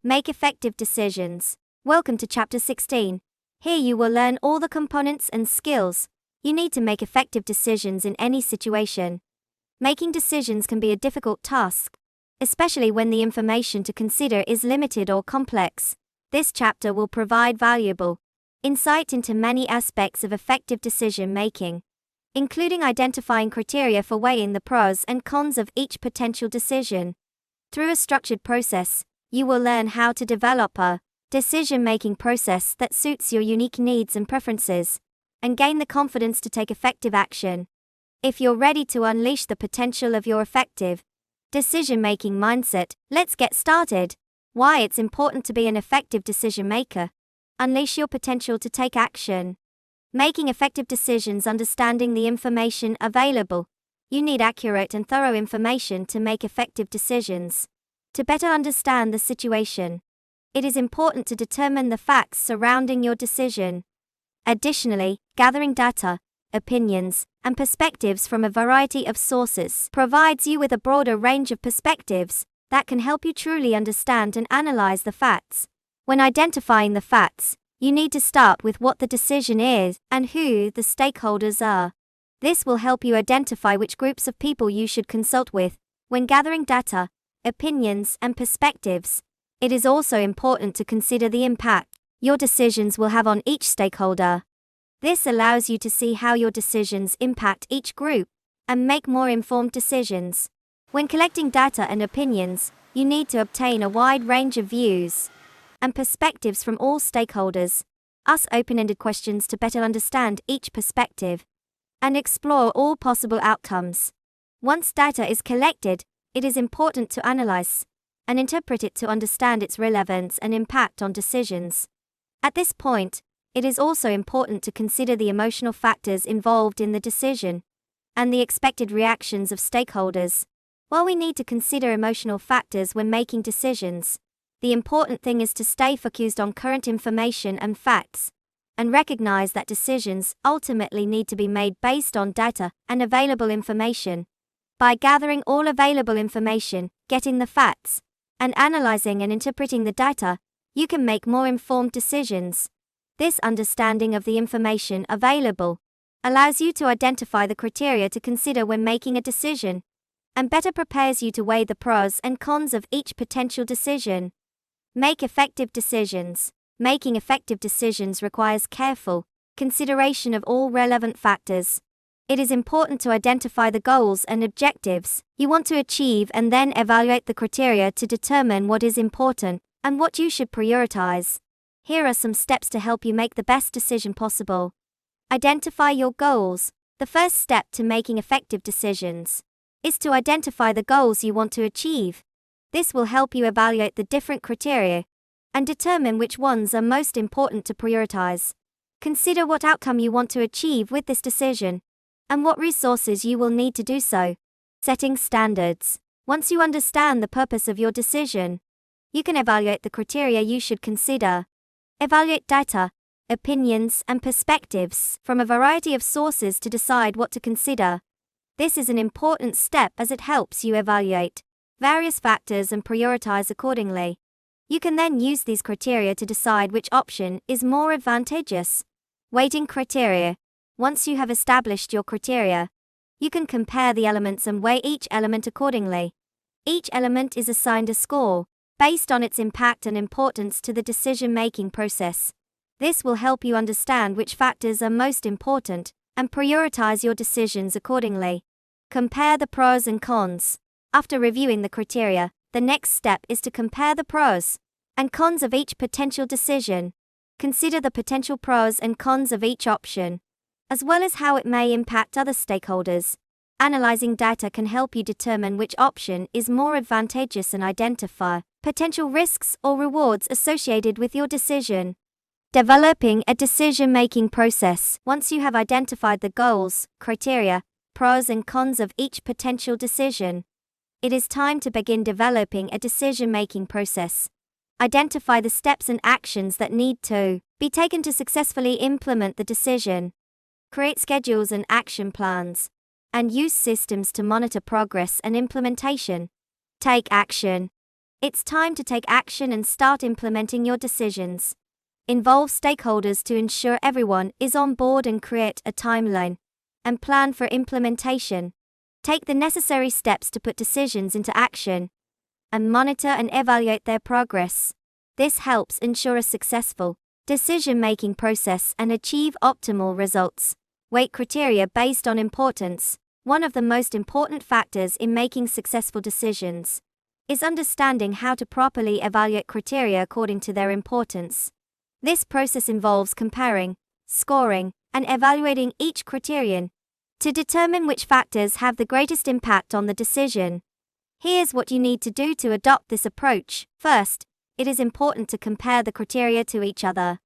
Make effective decisions. Welcome to Chapter 16. Here you will learn all the components and skills you need to make effective decisions in any situation. Making decisions can be a difficult task, especially when the information to consider is limited or complex. This chapter will provide valuable insight into many aspects of effective decision making, including identifying criteria for weighing the pros and cons of each potential decision. Through a structured process, you will learn how to develop a decision-making process that suits your unique needs and preferences, and gain the confidence to take effective action. If you're ready to unleash the potential of your effective decision-making mindset, let's get started. Why it's important to be an effective decision maker. Unleash your potential to take action. Making effective decisions. Understanding the information available. You need accurate and thorough information to make effective decisions. To better understand the situation, it is important to determine the facts surrounding your decision. Additionally, gathering data, opinions, and perspectives from a variety of sources provides you with a broader range of perspectives that can help you truly understand and analyze the facts. When identifying the facts, you need to start with what the decision is and who the stakeholders are. This will help you identify which groups of people you should consult with when gathering data, opinions, and perspectives. It is also important to consider the impact your decisions will have on each stakeholder. This allows you to see how your decisions impact each group and make more informed decisions. When collecting data and opinions, you need to obtain a wide range of views and perspectives from all stakeholders. Ask open-ended questions to better understand each perspective and explore all possible outcomes. Once data is collected, it is important to analyze and interpret it to understand its relevance and impact on decisions. At this point, it is also important to consider the emotional factors involved in the decision and the expected reactions of stakeholders. While we need to consider emotional factors when making decisions, the important thing is to stay focused on current information and facts, and recognize that decisions ultimately need to be made based on data and available information. By gathering all available information, getting the facts, and analyzing and interpreting the data, you can make more informed decisions. This understanding of the information available allows you to identify the criteria to consider when making a decision, and better prepares you to weigh the pros and cons of each potential decision. Make effective decisions. Making effective decisions requires careful consideration of all relevant factors. It is important to identify the goals and objectives you want to achieve and then evaluate the criteria to determine what is important and what you should prioritize. Here are some steps to help you make the best decision possible. Identify your goals. The first step to making effective decisions is to identify the goals you want to achieve. This will help you evaluate the different criteria and determine which ones are most important to prioritize. Consider what outcome you want to achieve with this decision and what resources you will need to do so. Setting standards. Once you understand the purpose of your decision, you can evaluate the criteria you should consider. Evaluate data, opinions, and perspectives from a variety of sources to decide what to consider. This is an important step as it helps you evaluate various factors and prioritize accordingly. You can then use these criteria to decide which option is more advantageous. Weighting criteria. Once you have established your criteria, you can compare the elements and weigh each element accordingly. Each element is assigned a score based on its impact and importance to the decision-making process. This will help you understand which factors are most important and prioritize your decisions accordingly. Compare the pros and cons. After reviewing the criteria, the next step is to compare the pros and cons of each potential decision. Consider the potential pros and cons of each option, as well as how it may impact other stakeholders. Analyzing data can help you determine which option is more advantageous and identify potential risks or rewards associated with your decision. Developing a decision-making process. Once you have identified the goals, criteria, pros and cons of each potential decision, it is time to begin developing a decision-making process. Identify the steps and actions that need to be taken to successfully implement the decision. Create schedules and action plans, and use systems to monitor progress and implementation. Take action. It's time to take action and start implementing your decisions. Involve stakeholders to ensure everyone is on board and create a timeline and plan for implementation. Take the necessary steps to put decisions into action and monitor and evaluate their progress. This helps ensure a successful decision-making process and achieve optimal results. Weight criteria based on importance. One of the most important factors in making successful decisions is understanding how to properly evaluate criteria according to their importance. This process involves comparing, scoring, and evaluating each criterion to determine which factors have the greatest impact on the decision. Here's what you need to do to adopt this approach. First, it is important to compare the criteria to each other.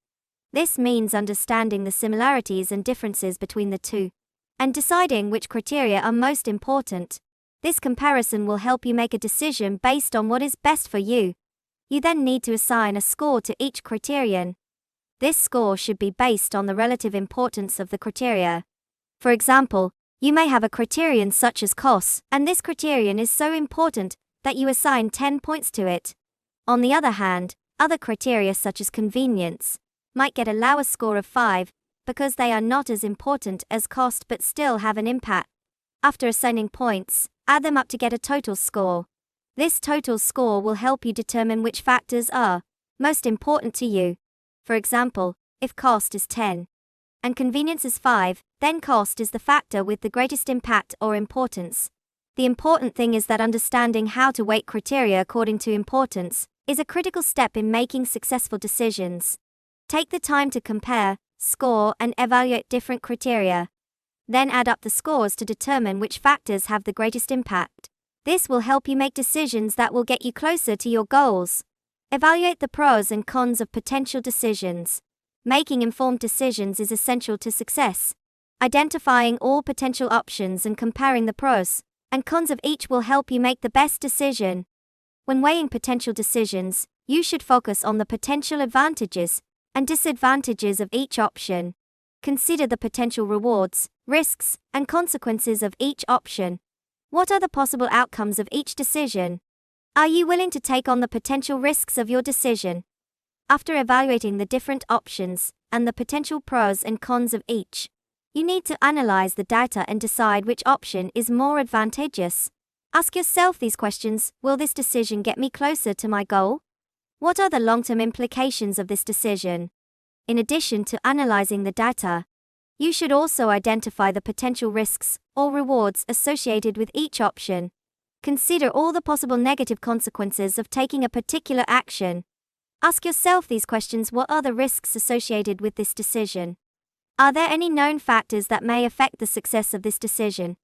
This means understanding the similarities and differences between the two and deciding which criteria are most important. This comparison will help you make a decision based on what is best for you. You then need to assign a score to each criterion. This score should be based on the relative importance of the criteria. For example, you may have a criterion such as cost, and this criterion is so important that you assign 10 points to it. On the other hand, other criteria such as convenience might get a lower score of 5 because they are not as important as cost but still have an impact. After assigning points, add them up to get a total score. This total score will help you determine which factors are most important to you. For example, if cost is 10 and convenience is 5, then cost is the factor with the greatest impact or importance. The important thing is that understanding how to weight criteria according to importance is a critical step in making successful decisions. Take the time to compare, score, and evaluate different criteria. Then add up the scores to determine which factors have the greatest impact. This will help you make decisions that will get you closer to your goals. Evaluate the pros and cons of potential decisions. Making informed decisions is essential to success. Identifying all potential options and comparing the pros and cons of each will help you make the best decision. When weighing potential decisions, you should focus on the potential advantages and disadvantages of each option. Consider the potential rewards, risks, and consequences of each option. What are the possible outcomes of each decision? Are you willing to take on the potential risks of your decision? After evaluating the different options and the potential pros and cons of each, you need to analyze the data and decide which option is more advantageous. Ask yourself these questions: will this decision get me closer to my goal? What are the long-term implications of this decision? In addition to analyzing the data, you should also identify the potential risks or rewards associated with each option. Consider all the possible negative consequences of taking a particular action. Ask yourself these questions: what are the risks associated with this decision? Are there any known factors that may affect the success of this decision?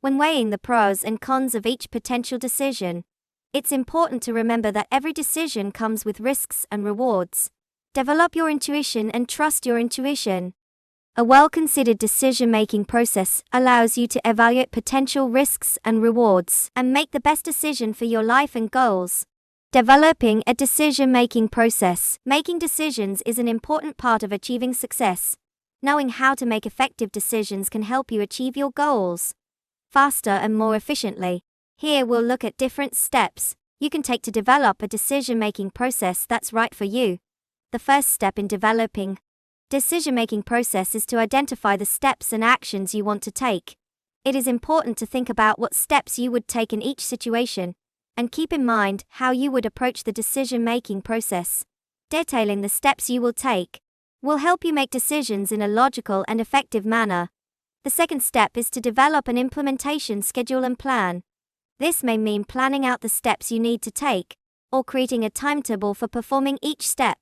When weighing the pros and cons of each potential decision, it's important to remember that every decision comes with risks and rewards. Develop your intuition and trust your intuition. A well-considered decision-making process allows you to evaluate potential risks and rewards and make the best decision for your life and goals. Developing a decision-making process. Making decisions is an important part of achieving success. Knowing how to make effective decisions can help you achieve your goals faster and more efficiently. Here we'll look at different steps you can take to develop a decision-making process that's right for you. The first step in developing decision-making process is to identify the steps and actions you want to take. It is important to think about what steps you would take in each situation, and keep in mind how you would approach the decision-making process. Detailing the steps you will take will help you make decisions in a logical and effective manner. The second step is to develop an implementation schedule and plan. This may mean planning out the steps you need to take, or creating a timetable for performing each step.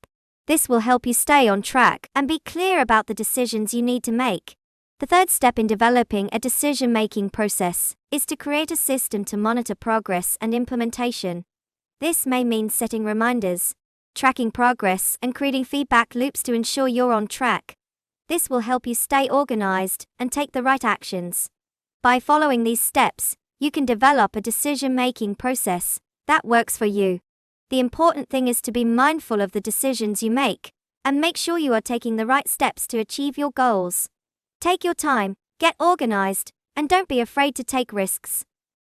This will help you stay on track and be clear about the decisions you need to make. The third step in developing a decision-making process is to create a system to monitor progress and implementation. This may mean setting reminders, tracking progress, and creating feedback loops to ensure you're on track. This will help you stay organized and take the right actions. By following these steps, you can develop a decision-making process that works for you. The important thing is to be mindful of the decisions you make and make sure you are taking the right steps to achieve your goals. Take your time, get organized, and don't be afraid to take risks.